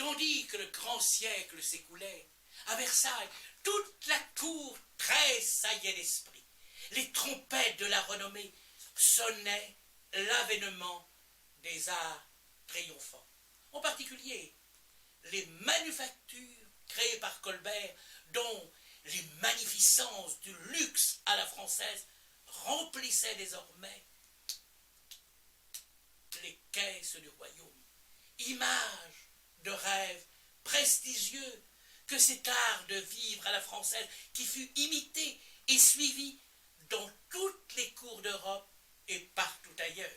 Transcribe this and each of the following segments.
Tandis que le grand siècle s'écoulait, à Versailles, toute la cour tressaillait d'esprit. Les trompettes de la renommée sonnaient l'avènement des arts triomphants. En particulier, les manufactures créées par Colbert, dont les magnificences du luxe à la française remplissaient désormais les caisses du royaume. Image de rêve prestigieux que cet art de vivre à la française qui fut imité et suivi dans toutes les cours d'Europe et partout ailleurs.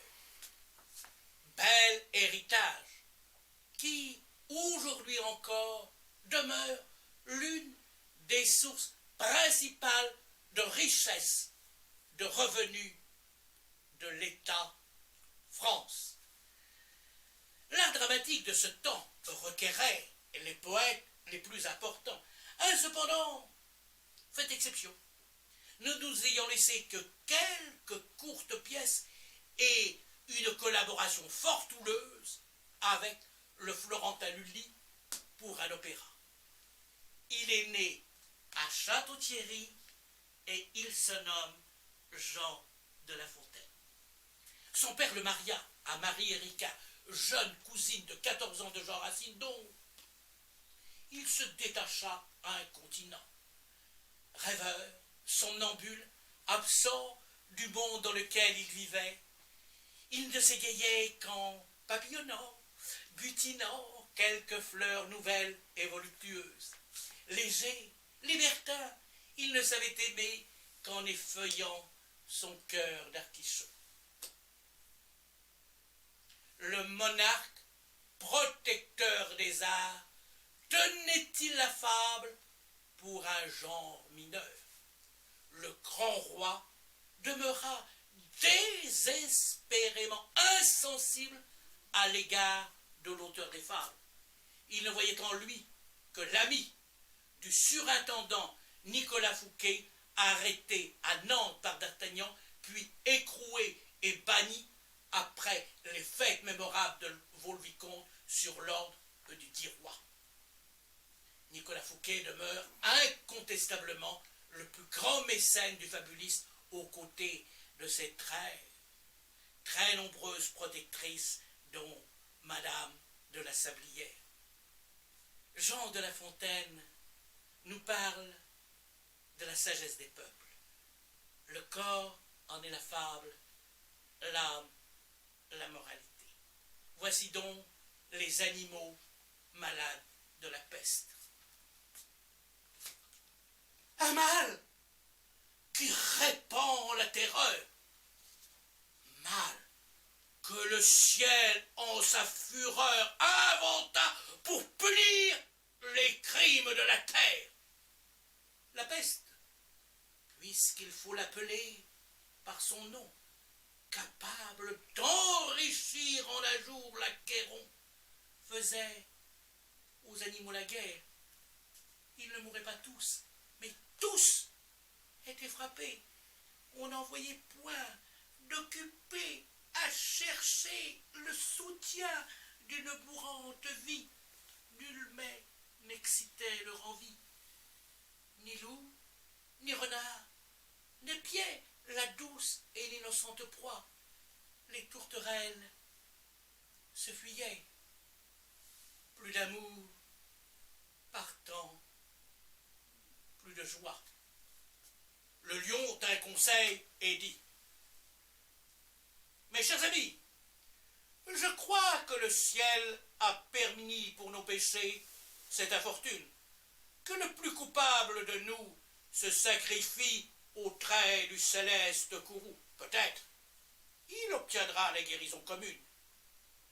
Bel héritage qui, aujourd'hui encore, demeure l'une des sources principales de richesse, de revenus de l'État France. L'art dramatique de ce temps requérait les poètes les plus importants, a cependant fait exception, ne nous ayant laissé que quelques courtes pièces et une collaboration fort houleuse avec le Florentin Lully pour un opéra. Il est né à Château-Thierry et il se nomme Jean de La Fontaine. Son père le maria à Marie-Érika, jeune cousine de 14 ans de Jean Racine, dont il se détacha incontinent. Rêveur, somnambule, absent du monde dans lequel il vivait, il ne s'égayait qu'en papillonnant, butinant quelques fleurs nouvelles et voluptueuses. Léger, libertin, il ne savait aimer qu'en effeuillant son cœur d'artichaut. Le monarque, protecteur des arts, tenait-il la fable pour un genre mineur? Le grand roi demeura désespérément insensible à l'égard de l'auteur des fables. Il ne voyait en lui que l'ami du surintendant Nicolas Fouquet, arrêté à Nantes par d'Artagnan, puis écroué et banni après les fêtes mémorables de Vaux-le-Vicomte sur l'ordre du dit roi. Nicolas Fouquet demeure incontestablement le plus grand mécène du fabuliste aux côtés de ses très nombreuses protectrices, dont Madame de la Sablière. Jean de La Fontaine nous parle de la sagesse des peuples. Le corps en est la fable, l'âme la moralité. Voici donc les animaux malades de la peste. Un mal qui répand la terreur. Mal que le ciel en sa fureur inventa pour punir les crimes de la terre. La peste, puisqu'il faut l'appeler par son nom, capable d'enrichir en un jour l'Achéron, faisait aux animaux la guerre. Ils ne mouraient pas tous, mais tous étaient frappés. On n'en voyait point d'occupés à chercher le soutien d'une mourante vie. Nul mets n'excitait leur envie. Ni loup, ni renard, n'épiaient la douce et l'innocente proie. Les tourterelles se fuyaient. Plus d'amour, partant, plus de joie. Le lion tint conseil et dit: Mes chers amis, je crois que le ciel a permis pour nos péchés cette infortune, que le plus coupable de nous se sacrifie au trait du céleste courroux. Peut-être, il obtiendra la guérison commune.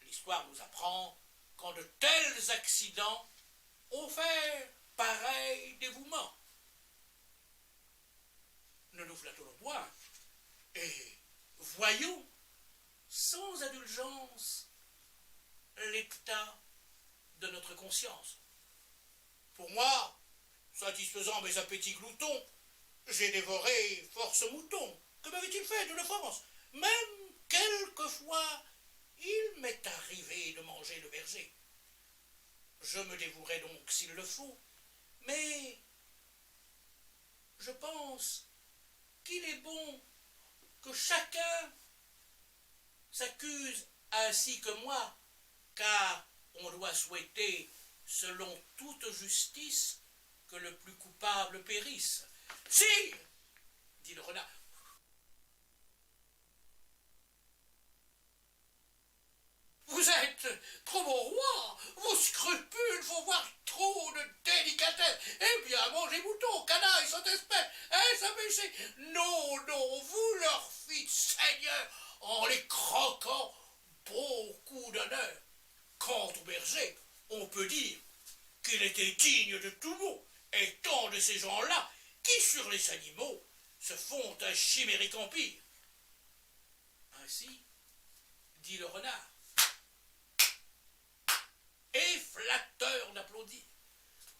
L'histoire nous apprend qu'en de tels accidents, on fait pareil dévouement. Ne nous flattons point, et voyons sans indulgence l'état de notre conscience. Pour moi, satisfaisant mes appétits gloutons, j'ai dévoré force moutons. Que m'avait-il fait de l'offense? Même quelquefois, il m'est arrivé de manger le berger. je me dévouerai donc s'il le faut, mais je pense qu'il est bon que chacun s'accuse ainsi que moi, car on doit souhaiter, selon toute justice, que le plus coupable périsse. Sire, dit le renard, vous êtes trop bon roi, vos scrupules font voir trop de délicatesse. Eh bien, mangez moutons, canailles, cette espèce, est-ce un péché? Non, non, vous leur fîtes seigneur en les croquant beaucoup d'honneur. Quant au berger, on peut dire qu'il était digne de tout mot, et tant de ces gens-là qui, sur les animaux, se font un chimérique empire. Ainsi, dit le renard, et flatteur d'applaudir.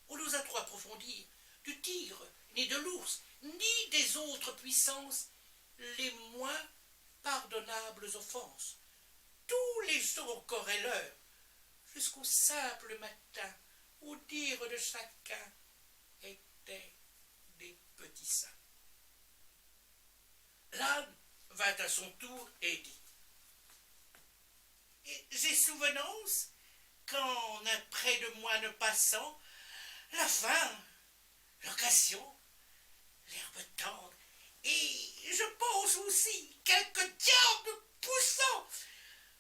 On n'osa trop approfondir du tigre, ni de l'ours, ni des autres puissances les moins pardonnables offenses. Tous les jours qu'aurait l'heure, jusqu'au simple matin, au dire de chacun, étaient des petits saints. L'âne vint à son tour et dit, j'ai souvenance qu'en un près de moi ne passant, la faim, l'occasion, l'herbe tendre, et je pense aussi quelques diables poussant,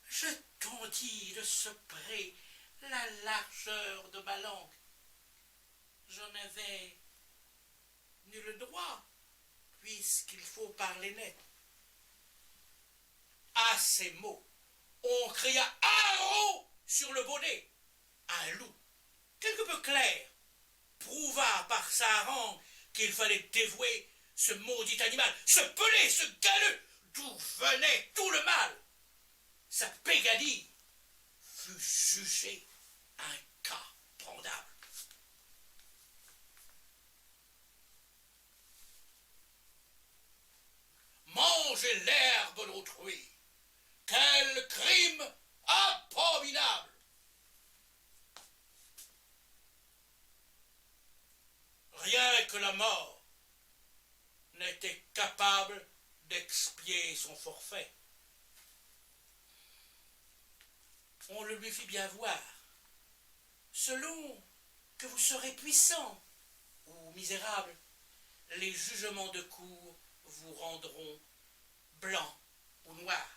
je tondis de ce pré la largeur de ma langue. J'en avais nul droit, puisqu'il faut parler net. À ces mots, on cria « Haro !» sur le bonnet. Un loup, quelque peu clair, prouva par sa harangue qu'il fallait dévouer ce maudit animal, ce pelé, ce galeux, d'où venait tout le mal. Sa pégadille fut jugée un cas pendable. Manger l'herbe d'autrui, quel crime abominable! Rien que la mort n'était capable d'expier son forfait. On le lui fit bien voir. Selon que vous serez puissant ou misérable, les jugements de cour vous rendront blanc ou noir.